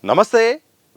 నమస్తే,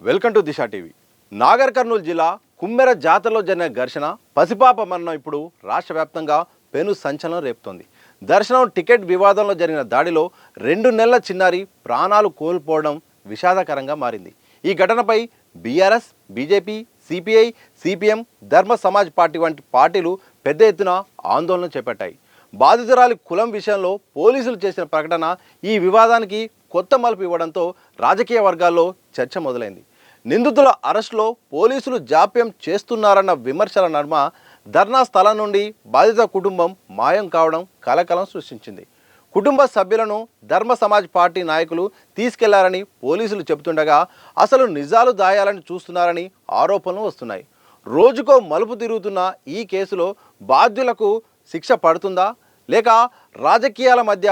welcome to Disha TV. Nagar Kurnool జిల్లా కుమ్మెర జాతరలో జరిగిన ఘర్షణ పసిపాప మరణం ఇప్పుడు రాష్ట్ర వ్యాప్తంగా పెను సంచలనం రేపుతోంది. దర్శనం టికెట్ వివాదంలో జరిగిన దాడిలో 2 నెలల చిన్నారి ప్రాణాలు కోల్పోవడం విషాదకరంగా మారింది. ఈ ఘటనపై బీఆర్ఎస్, బీజేపీ, సిపిఐ, సిపిఎం, ధర్మ సమాజ్ పార్టీ వంటి పార్టీలు పెద్ద ఎత్తున ఆందోళన చేపట్టాయి. బాధితురాలి కులం విషయంలో పోలీసులు చేసిన ప్రకటన ఈ వివాదానికి కొత్త మలుపు ఇవ్వడంతో రాజకీయ వర్గాల్లో చర్చ మొదలైంది. నిందితుల అరెస్టులో పోలీసులు జాప్యం చేస్తున్నారన్న విమర్శల నడుమ ధర్నా స్థలం నుండి బాధిత కుటుంబం మాయం కావడం కలకలం సృష్టించింది. కుటుంబ సభ్యులను ధర్మ సమాజ్ పార్టీ నాయకులు తీసుకెళ్లారని పోలీసులు చెబుతుండగా అసలు నిజాలు దాయాలని చూస్తున్నారని ఆరోపణలు వస్తున్నాయి. రోజుకో మలుపు తిరుగుతున్న ఈ కేసులో బాధ్యులకు శిక్ష పడుతుందా లేక రాజకీయాల మధ్య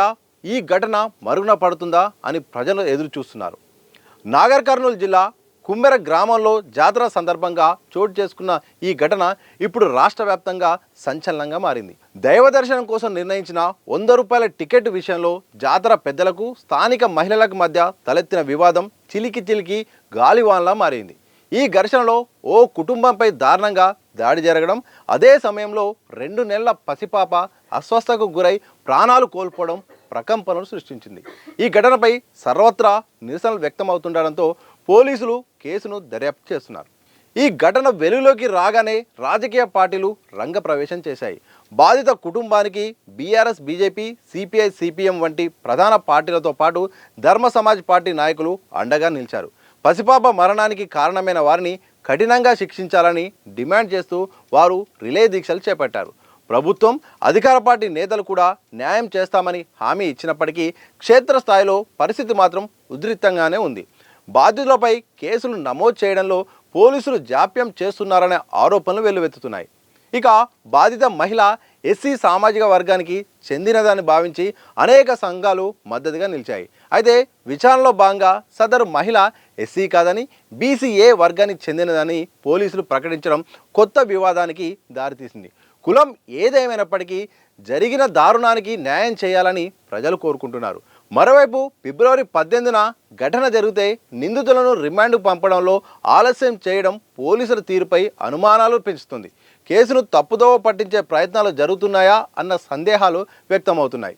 ఈ ఘటన మరుగున పడుతుందా అని ప్రజలు ఎదురు చూస్తున్నారు. నాగర్ కర్నూలు జిల్లా కుమ్మెర గ్రామంలో జాతర సందర్భంగా చోటు చేసుకున్న ఈ ఘటన ఇప్పుడు రాష్ట్ర వ్యాప్తంగా సంచలనంగా మారింది. దైవ దర్శనం కోసం నిర్ణయించిన 100 రూపాయల టికెట్ విషయంలో జాతర పెద్దలకు స్థానిక మహిళలకు మధ్య తలెత్తిన వివాదం చిలికి గాలివాన్లా మారింది. ఈ ఘర్షణలో ఓ కుటుంబంపై దారుణంగా దాడి జరగడం, అదే సమయంలో 2 నెలల పసిపాప అస్వస్థకు గురై ప్రాణాలు కోల్పోవడం ప్రకంపనలు సృష్టించింది. ఈ ఘటనపై సర్వత్రా నిరసనలు వ్యక్తమవుతుండడంతో పోలీసులు కేసును దర్యాప్తు చేస్తున్నారు. ఈ ఘటన వెలుగులోకి రాగానే రాజకీయ పార్టీలు రంగప్రవేశం చేశాయి. బాధిత కుటుంబానికి బీఆర్ఎస్, బీజేపీ, సిపిఐ, సిపిఎం వంటి ప్రధాన పార్టీలతో పాటు ధర్మ సమాజ్ పార్టీ నాయకులు అండగా నిలిచారు. పసిపాప మరణానికి కారణమైన వారిని కఠినంగా శిక్షించాలని డిమాండ్ చేస్తూ వారు రిలే దీక్షలు చేపట్టారు. ప్రభుత్వం, అధికార పార్టీ నేతలు కూడా న్యాయం చేస్తామని హామీ ఇచ్చినప్పటికీ క్షేత్రస్థాయిలో పరిస్థితి మాత్రం ఉద్రిక్తంగానే ఉంది. బాధితులపై కేసులు నమోదు చేయడంలో పోలీసులు జాప్యం చేస్తున్నారనే ఆరోపణలు వెల్లువెత్తుతున్నాయి. ఇక బాధిత మహిళ ఎస్సీ సామాజిక వర్గానికి చెందినదని భావించి అనేక సంఘాలు మద్దతుగా నిలిచాయి. అయితే విచారణలో భాగంగా సదరు మహిళ ఎస్సీ కాదని బీసీఏ వర్గానికి చెందినదని పోలీసులు ప్రకటించడం కొత్త వివాదానికి దారితీసింది. కులం ఏదేమైనప్పటికీ జరిగిన దారుణానికి న్యాయం చేయాలని ప్రజలు కోరుకుంటున్నారు. మరోవైపు ఫిబ్రవరి 18న ఘటన జరిగితే నిందితులను రిమాండ్కు పంపడంలో ఆలస్యం చేయడం పోలీసుల తీరుపై అనుమానాలు పెంచుతుంది. కేసును తప్పుదోవ పట్టించే ప్రయత్నాలు జరుగుతున్నాయా అన్న సందేహాలు వ్యక్తమవుతున్నాయి.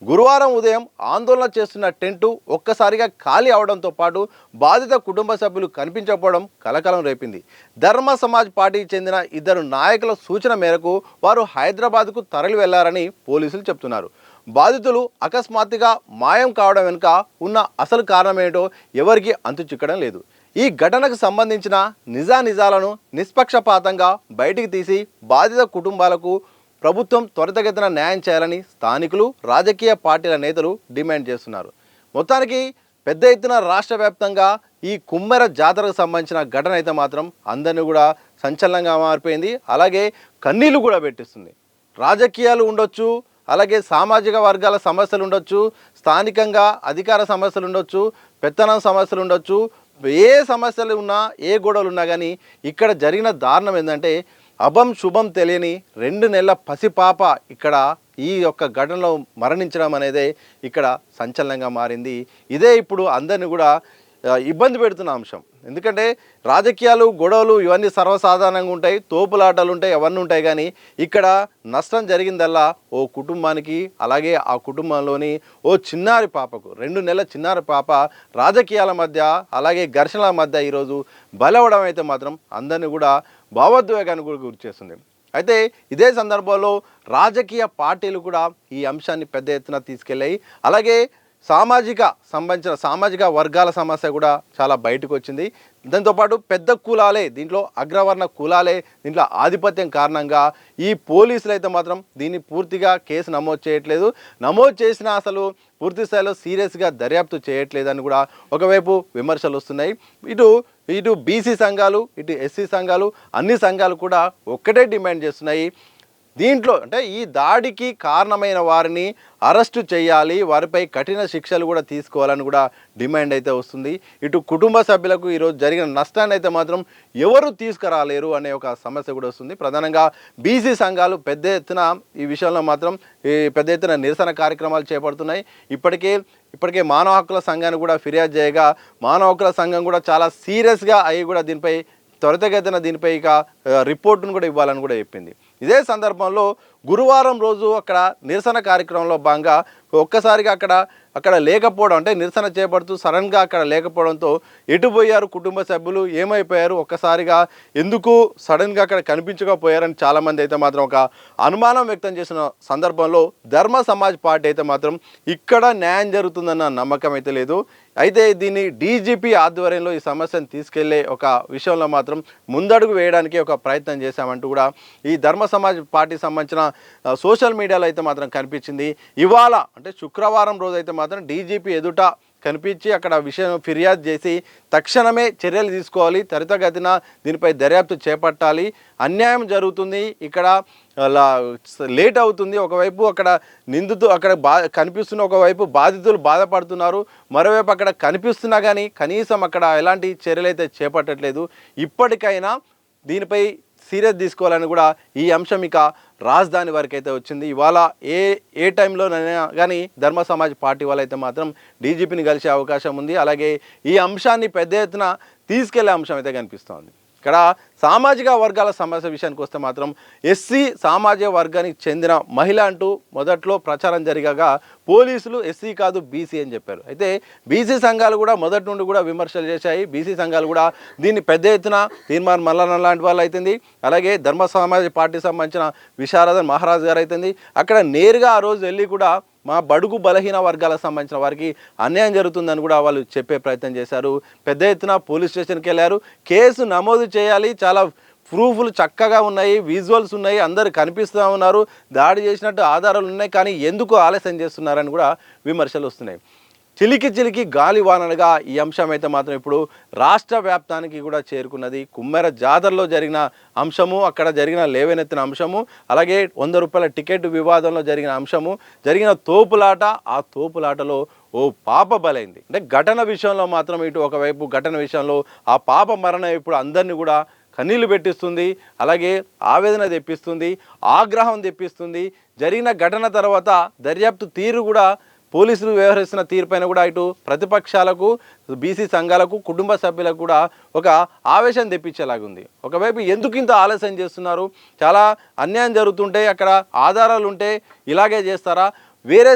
గురువారం ఉదయం ఆందోళన చేస్తున్న టెంటు ఒక్కసారిగా ఖాళీ అవడంతో పాటు బాధిత కుటుంబ సభ్యులు కనిపించకపోవడం కలకలం రేపింది. ధర్మ సమాజ్ పార్టీకి చెందిన 2 నాయకుల సూచన మేరకు వారు హైదరాబాద్కు తరలి వెళ్లారని పోలీసులు చెబుతున్నారు. బాధితులు అకస్మాత్తుగా మాయం కావడం వెనుక ఉన్న అసలు కారణమేంటో ఎవరికీ అంతు చిక్కడం లేదు. ఈ ఘటనకు సంబంధించిన నిజాలను నిష్పక్షపాతంగా బయటికి తీసి బాధిత కుటుంబాలకు ప్రభుత్వం త్వరితగతిన న్యాయం చేయాలని స్థానికులు, రాజకీయ పార్టీల నేతలు డిమాండ్ చేస్తున్నారు. మొత్తానికి పెద్ద ఎత్తున రాష్ట్ర వ్యాప్తంగా ఈ కుమ్మెర జాతరకు సంబంధించిన ఘటన అయితే మాత్రం అందరినీ కూడా సంచలనంగా మారిపోయింది. అలాగే కన్నీళ్లు కూడా పెట్టిస్తుంది. రాజకీయాలు ఉండొచ్చు, అలాగే సామాజిక వర్గాల సమస్యలు ఉండొచ్చు, స్థానికంగా అధికార సమస్యలు ఉండొచ్చు, పెత్తనం సమస్యలు ఉండొచ్చు, ఏ సమస్యలు ఉన్నా, ఏ గొడవలు ఉన్నా కానీ ఇక్కడ జరిగిన దారుణం ఏంటంటే అభం శుభం తెలియని 2 నెలల పసిపాప ఇక్కడ ఈ యొక్క ఘటనలో మరణించడం అనేది ఇక్కడ సంచలనంగా మారింది. ఇదే ఇప్పుడు అందరినీ కూడా ఇబ్బంది పెడుతున్న అంశం. ఎందుకంటే రాజకీయాలు, గొడవలు ఇవన్నీ సర్వసాధారణంగా ఉంటాయి, తోపులాటలు ఉంటాయి, అవన్నీ ఉంటాయి. కానీ ఇక్కడ నష్టం జరిగిందల్లా ఓ కుటుంబానికి, అలాగే ఆ కుటుంబంలోని ఓ చిన్నారి పాపకు, 2 నెలల చిన్నారి పాప రాజకీయాల మధ్య అలాగే ఘర్షణల మధ్య ఈరోజు బలవడం అయితే మాత్రం అందరినీ కూడా భావోద్వేగాన్ని కూడా గురి చేస్తుంది. అయితే ఇదే సందర్భంలో రాజకీయ పార్టీలు కూడా ఈ అంశాన్ని పెద్ద ఎత్తున తీసుకెళ్ళాయి. అలాగే సామాజిక వర్గాల సమస్య కూడా చాలా బయటకు వచ్చింది. దాంతోపాటు పెద్ద కులాలే, దీంట్లో అగ్రవర్ణ కులాలే దీంట్లో ఆధిపత్యం కారణంగా ఈ పోలీసులు అయితే మాత్రం దీన్ని పూర్తిగా కేసు నమోదు చేయట్లేదు. నమోదు చేసినా అసలు పూర్తి స్థాయిలో సీరియస్గా దర్యాప్తు చేయట్లేదని కూడా ఒకవైపు విమర్శలు వస్తున్నాయి. ఇటు బీసీ సంఘాలు, ఇటు ఎస్సీ సంఘాలు, అన్ని సంఘాలు కూడా ఒక్కటే డిమాండ్ చేస్తున్నాయి. దీంట్లో అంటే ఈ దాడికి కారణమైన వారిని అరెస్టు చేయాలి, వారిపై కఠిన శిక్షలు కూడా తీసుకోవాలని కూడా డిమాండ్ అయితే వస్తుంది. ఇటు కుటుంబ సభ్యులకు ఈరోజు జరిగిన నష్టాన్ని అయితే మాత్రం ఎవరు తీసుకురాలేరు అనే ఒక సమస్య కూడా వస్తుంది. ప్రధానంగా బీసీ సంఘాలు పెద్ద ఎత్తున ఈ విషయంలో మాత్రం పెద్ద ఎత్తున నిరసన కార్యక్రమాలు చేపడుతున్నాయి. ఇప్పటికే ఇప్పటికే మానవ హక్కుల సంఘాన్ని కూడా ఫిర్యాదు చేయగా మానవ హక్కుల సంఘం కూడా చాలా సీరియస్గా అయ్యి కూడా దీనిపై త్వరితగతిన దీనిపై ఇక రిపోర్టును కూడా ఇవ్వాలని కూడా చెప్పింది. ఇదే సందర్భంలో గురువారం రోజు అక్కడ నిరసన కార్యక్రమంలో భాగంగా ఒక్కసారిగా అక్కడ లేకపోవడం, అంటే నిరసన చేపడుతూ సడన్గా అక్కడ లేకపోవడంతో ఎటుపోయారు కుటుంబ సభ్యులు, ఏమైపోయారు, ఒక్కసారిగా ఎందుకు సడన్గా అక్కడ కనిపించకపోయారని చాలామంది అయితే మాత్రం ఒక అనుమానం వ్యక్తం చేసిన సందర్భంలో ధర్మ సమాజ్ పార్టీ అయితే మాత్రం ఇక్కడ న్యాయం జరుగుతుందన్న నమ్మకం అయితే లేదు. అయితే దీన్ని డీజీపీ ఆధ్వర్యంలో ఈ సమస్యను తీసుకెళ్లే ఒక విషయంలో మాత్రం ముందడుగు వేయడానికి ఒక ప్రయత్నం చేశామంటూ కూడా ఈ ధర్మ సమాజ్ పార్టీకి సంబంధించిన సోషల్ మీడియాలో అయితే మాత్రం కనిపించింది. ఇవాళ అంటే శుక్రవారం రోజు అయితే మాత్రం డీజీపీ ఎదుట కనిపించి అక్కడ విషయం ఫిర్యాదు చేసి తక్షణమే చర్యలు తీసుకోవాలి, త్వరితగతిన దీనిపై దర్యాప్తు చేపట్టాలి, అన్యాయం జరుగుతుంది, ఇక్కడ లేట్ అవుతుంది, ఒకవైపు అక్కడ అక్కడ కనిపిస్తున్న ఒకవైపు బాధితులు బాధపడుతున్నారు, మరోవైపు అక్కడ కనిపిస్తున్నా కానీ కనీసం అక్కడ ఎలాంటి చర్యలు అయితే చేపట్టట్లేదు, ఇప్పటికైనా దీనిపై సీరియస్ తీసుకోవాలని కూడా ఈ అంశం ఇక రాజధాని వరకు అయితే వచ్చింది. ఇవాళ ఏ టైంలోనైనా కానీ ధర్మ సమాజ్ పార్టీ వాళ్ళైతే మాత్రం డీజీపీని కలిసే అవకాశం ఉంది. అలాగే ఈ అంశాన్ని పెద్ద ఎత్తున తీసుకెళ్లే అంశం అయితే కనిపిస్తోంది. ఇక్కడ సామాజిక వర్గాల సమస్య విషయానికి వస్తే మాత్రం ఎస్సీ సామాజిక వర్గానికి చెందిన మహిళ అంటూ మొదట్లో ప్రచారం జరిగాక పోలీసులు ఎస్సీ కాదు బీసీ అని చెప్పారు. అయితే బీసీ సంఘాలు కూడా మొదటి నుండి కూడా విమర్శలు చేశాయి. బీసీ సంఘాలు కూడా దీన్ని పెద్ద ఎత్తున తీర్మాన్ మల్లన్న లాంటి వాళ్ళు అవుతుంది, అలాగే ధర్మ సమాజ్ పార్టీకి సంబంధించిన విశారదన్ మహారాజ్ గారు అవుతుంది, అక్కడ నేరుగా ఆ రోజు వెళ్ళి కూడా మా బడుగు బలహీన వర్గాలకు సంబంధించిన వారికి అన్యాయం జరుగుతుందని కూడా వాళ్ళు చెప్పే ప్రయత్నం చేశారు. పెద్ద ఎత్తున పోలీస్ స్టేషన్కి వెళ్ళారు, కేసు నమోదు చేయాలి, చాలా ప్రూఫ్లు చక్కగా ఉన్నాయి, విజువల్స్ ఉన్నాయి, అందరు కనిపిస్తూ ఉన్నారు, దాడి చేసినట్టు ఆధారాలు ఉన్నాయి, కానీ ఎందుకు ఆలస్యం చేస్తున్నారని కూడా విమర్శలు వస్తున్నాయి. చిలికి గాలివానలుగా ఈ అంశం అయితే మాత్రం ఇప్పుడు రాష్ట్ర వ్యాప్తానికి కూడా చేరుకున్నది. కుమ్మెర జాతరలో జరిగిన అంశము, అక్కడ జరిగిన లేవనెత్తిన అంశము, అలాగే 100 రూపాయల టికెట్ వివాదంలో జరిగిన అంశము, జరిగిన తోపులాట, ఆ తోపులాటలో ఓ పాప బలైంది. అంటే ఘటన విషయంలో మాత్రం ఇటు ఒకవైపు ఘటన విషయంలో ఆ పాప మరణం ఇప్పుడు అందరినీ కూడా కన్నీళ్లు పెట్టిస్తుంది, అలాగే ఆవేదన తెప్పిస్తుంది, ఆగ్రహం తెప్పిస్తుంది. జరిగిన ఘటన తర్వాత దర్యాప్తు తీరు కూడా పోలీసులు వ్యవహరిస్తున్న తీరుపైన కూడా ఇటు ప్రతిపక్షాలకు, బీసీ సంఘాలకు, కుటుంబ సభ్యులకు కూడా ఒక ఆవేశం తెప్పించేలాగుంది. ఒకవైపు ఎందుకు ఇంత ఆలస్యం చేస్తున్నారు, చాలా అన్యాయం జరుగుతుంటే అక్కడ ఆధారాలు ఉంటే ఇలాగే చేస్తారా, వేరే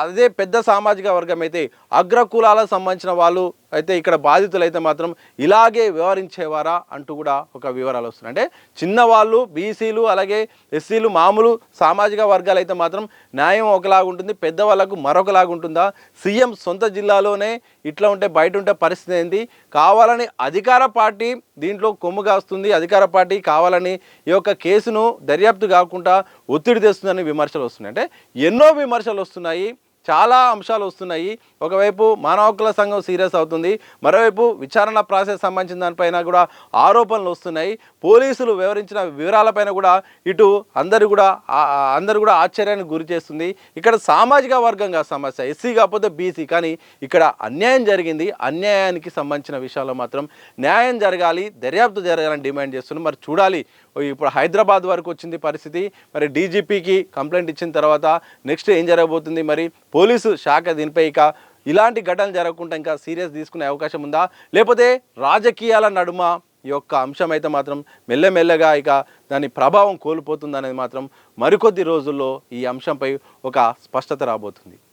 అదే పెద్ద సామాజిక వర్గం అయితే అగ్రకులాలకు సంబంధించిన వాళ్ళు అయితే ఇక్కడ బాధితులు అయితే మాత్రం ఇలాగే వ్యవహరించేవారా అంటూ కూడా ఒక వివరాలు వస్తున్నాయి. అంటే చిన్నవాళ్ళు, బీసీలు, అలాగే ఎస్సీలు, మామూలు సామాజిక వర్గాలు అయితే మాత్రం న్యాయం ఒకలాగా ఉంటుంది, పెద్దవాళ్ళకు మరొకలాగా ఉంటుందా, సీఎం సొంత జిల్లాలోనే ఇట్లా ఉంటే బయట ఉంటే పరిస్థితి ఏంటి, కావాలని అధికార పార్టీ దీంట్లో కొమ్ము కాస్తుంది, అధికార పార్టీ కావాలని ఈ యొక్క కేసును దర్యాప్తు కాకుండా ఒత్తిడి తెస్తుందని విమర్శలు వస్తున్నాయి. అంటే ఎన్నో విమర్శలు వస్తున్నాయి, చాలా అంశాలు వస్తున్నాయి. ఒకవైపు మానవ హక్కుల సంఘం సీరియస్ అవుతుంది, మరోవైపు విచారణ ప్రాసెస్ సంబంధించిన దానిపైన కూడా ఆరోపణలు వస్తున్నాయి. పోలీసులు వివరించిన వివరాలపైన కూడా ఇటు అందరు కూడా ఆశ్చర్యానికి గురి చేస్తుంది. ఇక్కడ సామాజిక వర్గంగా సమస్య, ఎస్సీ కాకపోతే బీసీ, కానీ ఇక్కడ అన్యాయం జరిగింది. అన్యాయానికి సంబంధించిన విషయాల్లో మాత్రం న్యాయం జరగాలి, దర్యాప్తు జరగాలని డిమాండ్ చేస్తున్నాం. మరి చూడాలి, ఇప్పుడు హైదరాబాద్ వరకు వచ్చింది పరిస్థితి, మరి డీజీపీకి కంప్లైంట్ ఇచ్చిన తర్వాత నెక్స్ట్ ఏం జరగబోతుంది, మరి పోలీసు శాఖ దీనిపై ఇక ఇలాంటి ఘటనలు జరగకుండా ఇంకా సీరియస్ తీసుకునే అవకాశం ఉందా, లేకపోతే రాజకీయాల నడుమ ఈ యొక్క అంశం అయితే మాత్రం మెల్లమెల్లగా ఇక దాని ప్రభావం కోల్పోతుందనేది మాత్రం మరికొద్ది రోజుల్లో ఈ అంశంపై ఒక స్పష్టత రాబోతుంది.